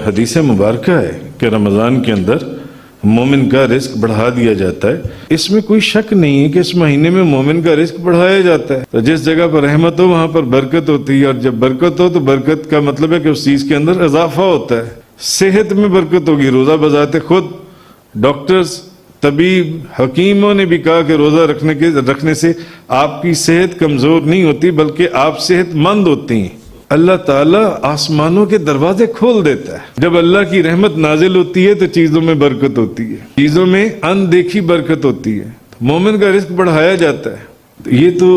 حدیث مبارکہ ہے کہ رمضان کے اندر مومن کا رزق بڑھا دیا جاتا ہے. اس میں کوئی شک نہیں ہے کہ اس مہینے میں مومن کا رزق بڑھایا جاتا ہے. تو جس جگہ پر رحمت ہو وہاں پر برکت ہوتی ہے، اور جب برکت ہو تو برکت کا مطلب ہے کہ اس چیز کے اندر اضافہ ہوتا ہے. صحت میں برکت ہوگی. روزہ بذات خود ڈاکٹرز، طبیب، حکیموں نے بھی کہا کہ روزہ رکھنے سے آپ کی صحت کمزور نہیں ہوتی بلکہ آپ صحت مند ہوتی ہیں. اللہ تعالیٰ آسمانوں کے دروازے کھول دیتا ہے. جب اللہ کی رحمت نازل ہوتی ہے تو چیزوں میں برکت ہوتی ہے، چیزوں میں اندیکھی برکت ہوتی ہے، مومن کا رزق بڑھایا جاتا ہے. یہ تو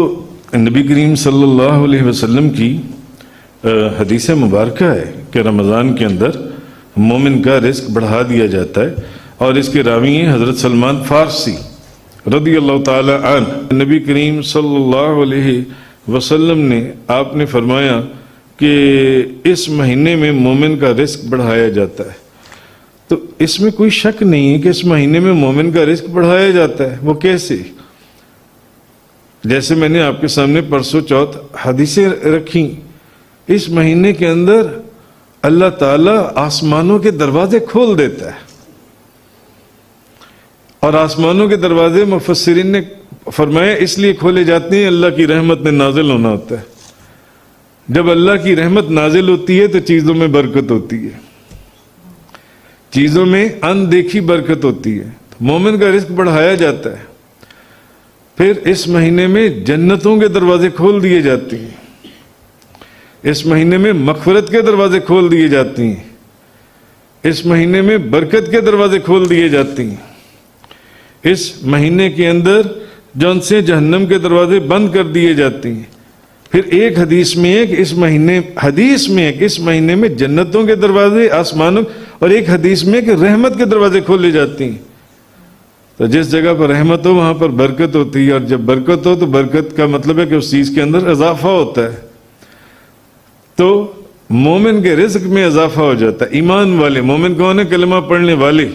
نبی کریم صلی اللہ علیہ وسلم کی حدیث مبارکہ ہے کہ رمضان کے اندر مومن کا رزق بڑھا دیا جاتا ہے. اور اس کے راوی ہیں حضرت سلمان فارسی رضی اللہ تعالی عنہ. نبی کریم صلی اللہ علیہ وسلم نے آپ نے فرمایا کہ اس مہینے میں مومن کا رزق بڑھایا جاتا ہے. تو اس میں کوئی شک نہیں ہے کہ اس مہینے میں مومن کا رزق بڑھایا جاتا ہے. وہ کیسے؟ جیسے میں نے آپ کے سامنے پرسوں چوتھ حدیثیں رکھی. اس مہینے کے اندر اللہ تعالیٰ آسمانوں کے دروازے کھول دیتا ہے. اور آسمانوں کے دروازے مفسرین نے فرمایا اس لیے کھولے جاتے ہیں، اللہ کی رحمت نے نازل ہونا ہوتا ہے. جب اللہ کی رحمت نازل ہوتی ہے تو چیزوں میں برکت ہوتی ہے، چیزوں میں اندیکھی برکت ہوتی ہے. مومن کا رزق بڑھایا جاتا ہے. پھر اس مہینے میں جنتوں کے دروازے کھول دیے جاتے ہیں. اس مہینے میں مغفرت کے دروازے کھول دیے جاتے ہیں. اس مہینے میں برکت کے دروازے کھول دیے جاتے ہیں. اس مہینے کے اندر جون سے جہنم کے دروازے بند کر دیے جاتے ہیں. پھر ایک حدیث میں ہے کہ اس مہینے میں جنتوں کے دروازے، آسمانوں، اور ایک حدیث میں کہ رحمت کے دروازے کھولے جاتے ہیں. تو جس جگہ پر رحمت ہو وہاں پر برکت ہوتی ہے، اور جب برکت ہو تو برکت کا مطلب ہے کہ اس چیز کے اندر اضافہ ہوتا ہے. تو مومن کے رزق میں اضافہ ہو جاتا ہے. ایمان والے مومن کون ہے؟ کلمہ پڑھنے والے،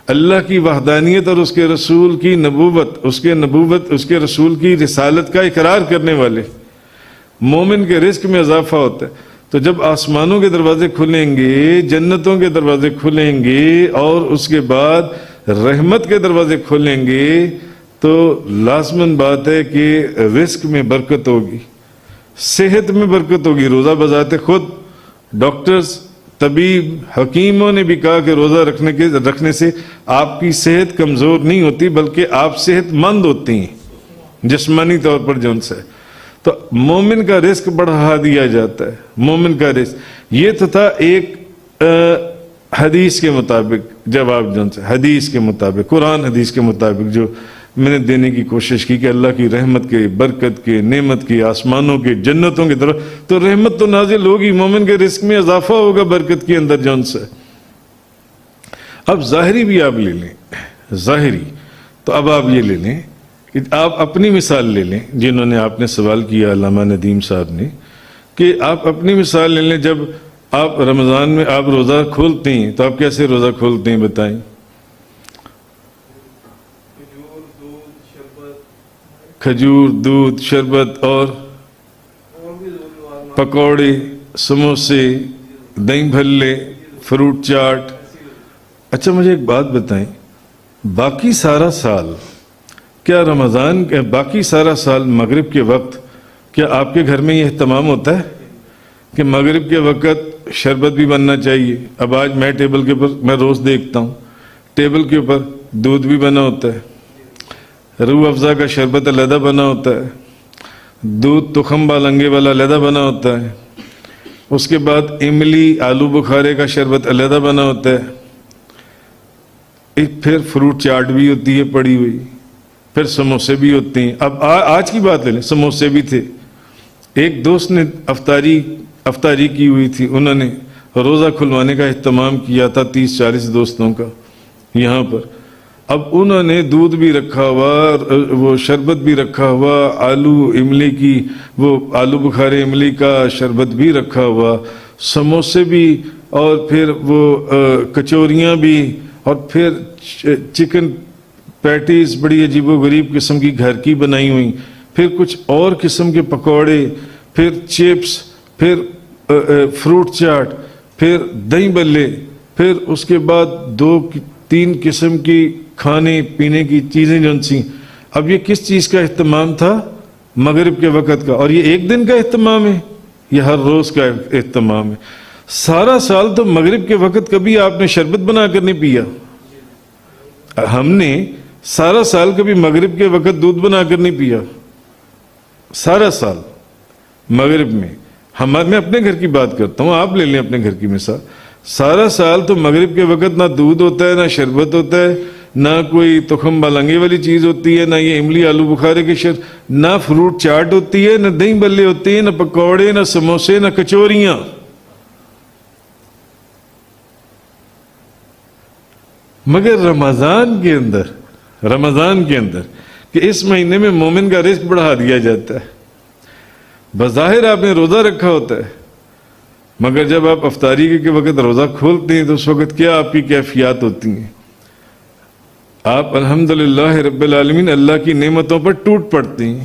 اللہ کی وحدانیت اور اس کے رسول کی نبوت، اس کے رسول کی رسالت کا اقرار کرنے والے. مومن کے رزق میں اضافہ ہوتا ہے. تو جب آسمانوں کے دروازے کھلیں گے، جنتوں کے دروازے کھلیں گے، اور اس کے بعد رحمت کے دروازے کھلیں گے، تو لازماً بات ہے کہ رزق میں برکت ہوگی، صحت میں برکت ہوگی. روزہ بذات خود ڈاکٹرز، طبیب، حکیموں نے بھی کہا کہ روزہ رکھنے سے آپ کی صحت کمزور نہیں ہوتی بلکہ آپ صحت مند ہوتی ہیں جسمانی طور پر جون سے. تو مومن کا رزق بڑھا دیا جاتا ہے. مومن کا رزق یہ تو تھا ایک حدیث کے مطابق جواب جون سے، حدیث کے مطابق، قرآن حدیث کے مطابق جو میں نے دینے کی کوشش کی کہ اللہ کی رحمت کے، برکت کے، نعمت کے، آسمانوں کے، جنتوں کی طرف تو رحمت تو نازل ہوگی، مومن کے رزق میں اضافہ ہوگا برکت کے اندر جون سے. اب ظاہری بھی آپ لے لیں، ظاہری تو اب آپ یہ لے لیں کہ آپ اپنی مثال لے لیں. جنہوں نے آپ نے سوال کیا علامہ ندیم صاحب نے، کہ آپ اپنی مثال لے لیں. جب آپ رمضان میں آپ روزہ کھولتے ہیں تو آپ کیسے روزہ کھولتے ہیں بتائیں؟ کھجور، دودھ، شربت اور پکوڑے، سموسے، دہی بھلے، فروٹ چاٹ. اچھا مجھے ایک بات بتائیں، باقی سارا سال کیا باقی سارا سال مغرب کے وقت کیا آپ کے گھر میں یہ اہتمام ہوتا ہے کہ مغرب کے وقت شربت بھی بننا چاہیے؟ اب آج میں ٹیبل کے اوپر، میں روز دیکھتا ہوں ٹیبل کے اوپر دودھ بھی بنا ہوتا ہے، روح افزا کا شربت علیحدہ بنا ہوتا ہے، دودھ تخم بالنگے والا علیحدہ بنا ہوتا ہے، اس کے بعد املی آلو بخارے کا شربت علیحدہ بنا ہوتا ہے، پھر فروٹ چاٹ بھی ہوتی ہے پڑی ہوئی، پھر سموسے بھی ہوتے ہیں. اب آج کی بات لے لیں، سموسے بھی تھے. ایک دوست نے افطاری کی ہوئی تھی، انہوں نے روزہ کھلوانے کا اہتمام کیا تھا 30-40 دوستوں کا یہاں پر. اب انہوں نے دودھ بھی رکھا ہوا، وہ شربت بھی رکھا ہوا، آلو بخارے املی کا شربت بھی رکھا ہوا، سموسے بھی، اور پھر وہ کچوریاں بھی، اور پھر چکن پیٹیز بڑی عجیب و غریب قسم کی گھر کی بنائی ہوئی، پھر کچھ اور قسم کے پکوڑے، پھر چپس، پھر فروٹ چاٹ، پھر دہی بلے، پھر اس کے بعد 2-3 قسم کی کھانے پینے کی چیزیں جو سی. اب یہ کس چیز کا اہتمام تھا؟ مغرب کے وقت کا. اور یہ ایک دن کا اہتمام ہے، یہ ہر روز کا اہتمام ہے. سارا سال تو مغرب کے وقت کبھی آپ نے شربت بنا کر نہیں پیا. ہم نے سارا سال کبھی مغرب کے وقت دودھ بنا کر نہیں پیا. سارا سال مغرب میں میں اپنے گھر کی بات کرتا ہوں، آپ لے لیں اپنے گھر کی مثال. سارا سال تو مغرب کے وقت نہ دودھ ہوتا ہے، نہ شربت ہوتا ہے، نہ کوئی تخم بالانگے والی چیز ہوتی ہے، نہ یہ املی آلو بخارے کی نہ فروٹ چاٹ ہوتی ہے، نہ دہی بلے ہوتے ہیں، نہ پکوڑے، نہ سموسے، نہ کچوریاں. مگر رمضان کے اندر کہ اس مہینے میں مومن کا رزق بڑھا دیا جاتا ہے. بظاہر آپ نے روزہ رکھا ہوتا ہے، مگر جب آپ افطاری کے وقت روزہ کھولتے ہیں تو اس وقت کیا آپ کی کیفیات ہوتی ہیں؟ آپ الحمدللہ رب العالمین اللہ کی نعمتوں پر ٹوٹ پڑتے ہیں.